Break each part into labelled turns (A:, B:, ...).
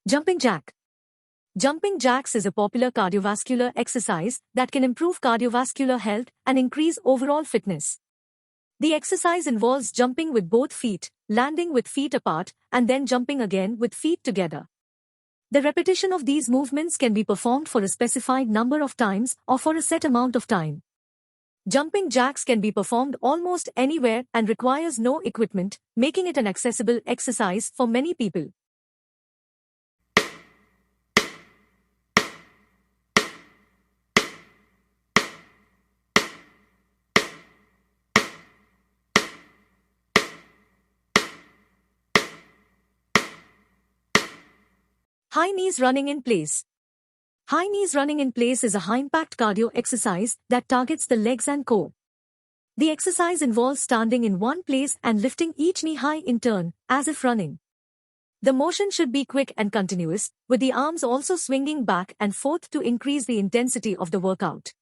A: Jumping jack. Jumping jacks is a popular cardiovascular exercise that can improve cardiovascular health and increase overall fitness. The exercise involves jumping with both feet, landing with feet apart, and then jumping again with feet together. The repetition of these movements can be performed for a specified number of times or for a set amount of time. Jumping jacks can be performed almost anywhere and requires no equipment, making it an accessible exercise for many people. High knees running in place. High knees running in place is a high-impact cardio exercise that targets the legs and core. The exercise involves standing in one place and lifting each knee high in turn, as if running. The motion should be quick and continuous, with the arms also swinging back and forth to increase the intensity of the workout.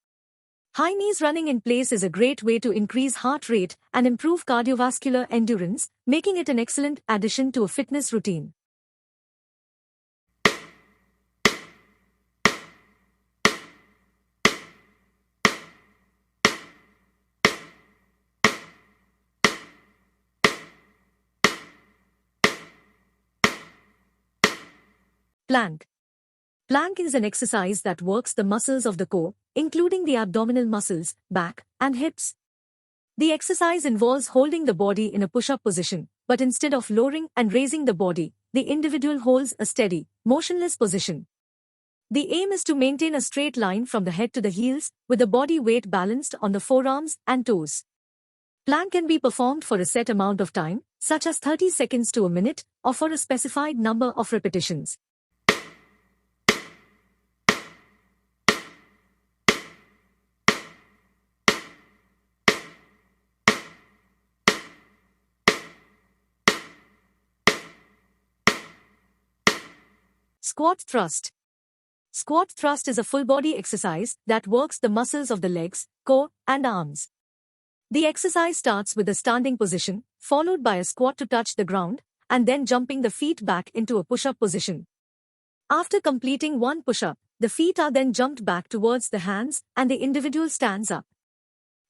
A: High knees running in place is a great way to increase heart rate and improve cardiovascular endurance, making it an excellent addition to a fitness routine. Plank. Plank is an exercise that works the muscles of the core, including the abdominal muscles, back, and hips. The exercise involves holding the body in a push-up position, but instead of lowering and raising the body, the individual holds a steady, motionless position. The aim is to maintain a straight line from the head to the heels, with the body weight balanced on the forearms and toes. Plank can be performed for a set amount of time, such as 30 seconds to a minute, or for a specified number of repetitions. Squat thrust. Squat thrust is a full-body exercise that works the muscles of the legs, core, and arms. The exercise starts with a standing position, followed by a squat to touch the ground, and then jumping the feet back into a push-up position. After completing one push-up, the feet are then jumped back towards the hands and the individual stands up.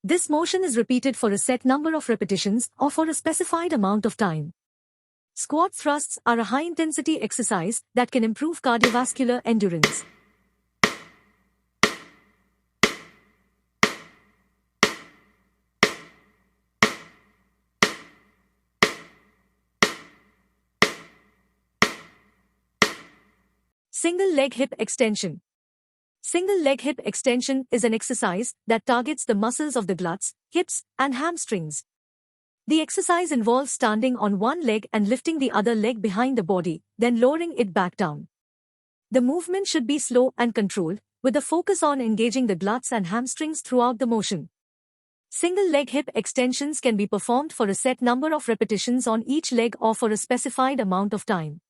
A: This motion is repeated for a set number of repetitions or for a specified amount of time. Squat thrusts are a high-intensity exercise that can improve cardiovascular endurance. Single leg hip extension. Single leg hip extension is an exercise that targets the muscles of the glutes, hips, and hamstrings. The exercise involves standing on one leg and lifting the other leg behind the body, then lowering it back down. The movement should be slow and controlled, with a focus on engaging the glutes and hamstrings throughout the motion. Single leg hip extensions can be performed for a set number of repetitions on each leg or for a specified amount of time.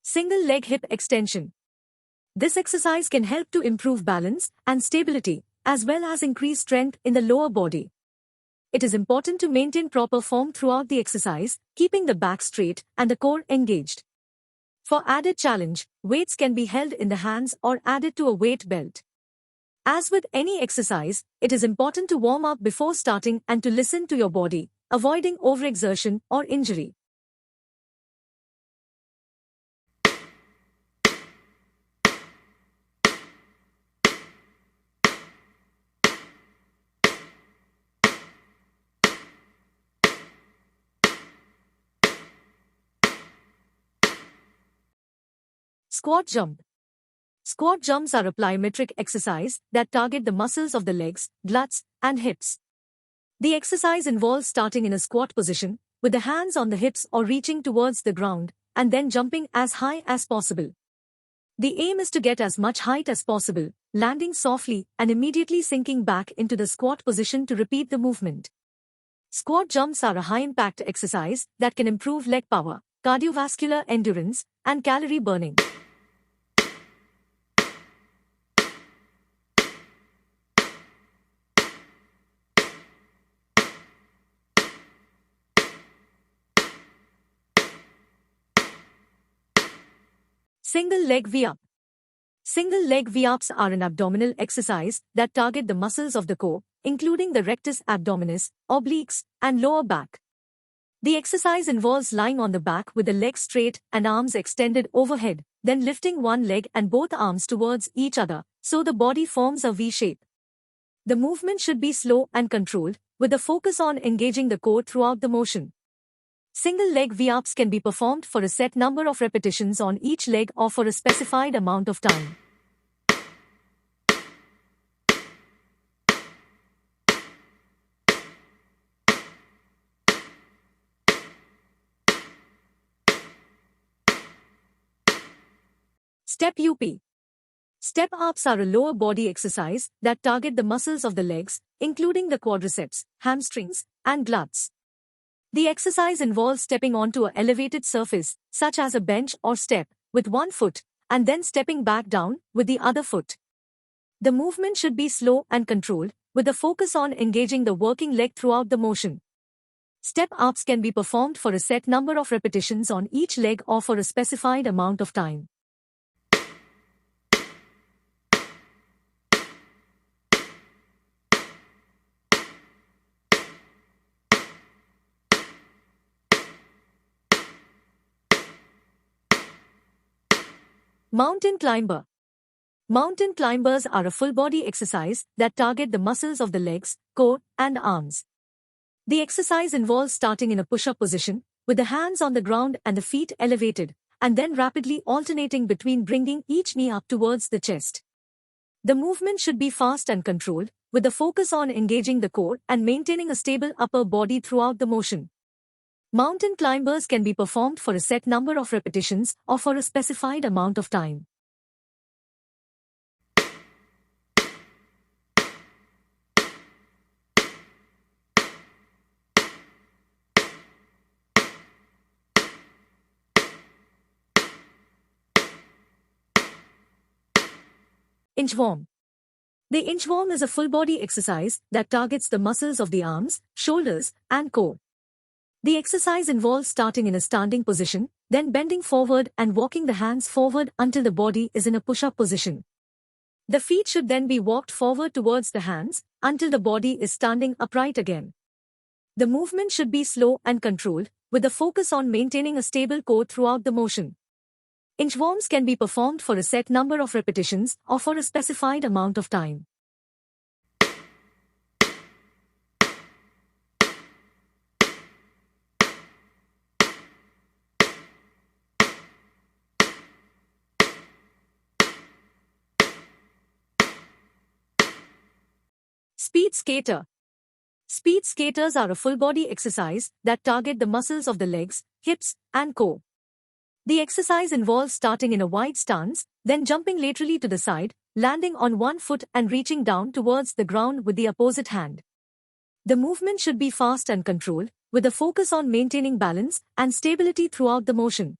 A: Single leg hip extension. This exercise can help to improve balance and stability, as well as increase strength in the lower body. It is important to maintain proper form throughout the exercise, keeping the back straight and the core engaged. For added challenge, weights can be held in the hands or added to a weight belt. As with any exercise, it is important to warm up before starting and to listen to your body, avoiding overexertion or injury. Squat jump. Squat jumps are a plyometric exercise that target the muscles of the legs, glutes, and hips. The exercise involves starting in a squat position, with the hands on the hips or reaching towards the ground, and then jumping as high as possible. The aim is to get as much height as possible, landing softly and immediately sinking back into the squat position to repeat the movement. Squat jumps are a high-impact exercise that can improve leg power, cardiovascular endurance, and calorie burning. Single leg V-up. Single leg V-ups are an abdominal exercise that target the muscles of the core, including the rectus abdominis, obliques, and lower back. The exercise involves lying on the back with the legs straight and arms extended overhead, then lifting one leg and both arms towards each other, so the body forms a V shape. The movement should be slow and controlled, with a focus on engaging the core throughout the motion. Single leg V-ups can be performed for a set number of repetitions on each leg or for a specified amount of time. STEPUP. Step-ups are a lower body exercise that target the muscles of the legs, including the quadriceps, hamstrings, and glutes. The exercise involves stepping onto an elevated surface, such as a bench or step, with one foot, and then stepping back down with the other foot. The movement should be slow and controlled, with a focus on engaging the working leg throughout the motion. Step-ups can be performed for a set number of repetitions on each leg or for a specified amount of time. Mountain climber. Mountain climbers are a full-body exercise that target the muscles of the legs, core, and arms. The exercise involves starting in a push-up position, with the hands on the ground and the feet elevated, and then rapidly alternating between bringing each knee up towards the chest. The movement should be fast and controlled, with a focus on engaging the core and maintaining a stable upper body throughout the motion. Mountain climbers can be performed for a set number of repetitions or for a specified amount of time. Inchworm. The inchworm is a full-body exercise that targets the muscles of the arms, shoulders, and core. The exercise involves starting in a standing position, then bending forward and walking the hands forward until the body is in a push-up position. The feet should then be walked forward towards the hands until the body is standing upright again. The movement should be slow and controlled, with a focus on maintaining a stable core throughout the motion. Inchworms can be performed for a set number of repetitions or for a specified amount of time. Speedskater. Speed skaters are a full-body exercise that target the muscles of the legs, hips, and core. The exercise involves starting in a wide stance, then jumping laterally to the side, landing on one foot and reaching down towards the ground with the opposite hand. The movement should be fast and controlled, with a focus on maintaining balance and stability throughout the motion.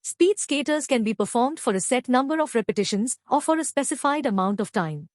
A: Speed skaters can be performed for a set number of repetitions or for a specified amount of time.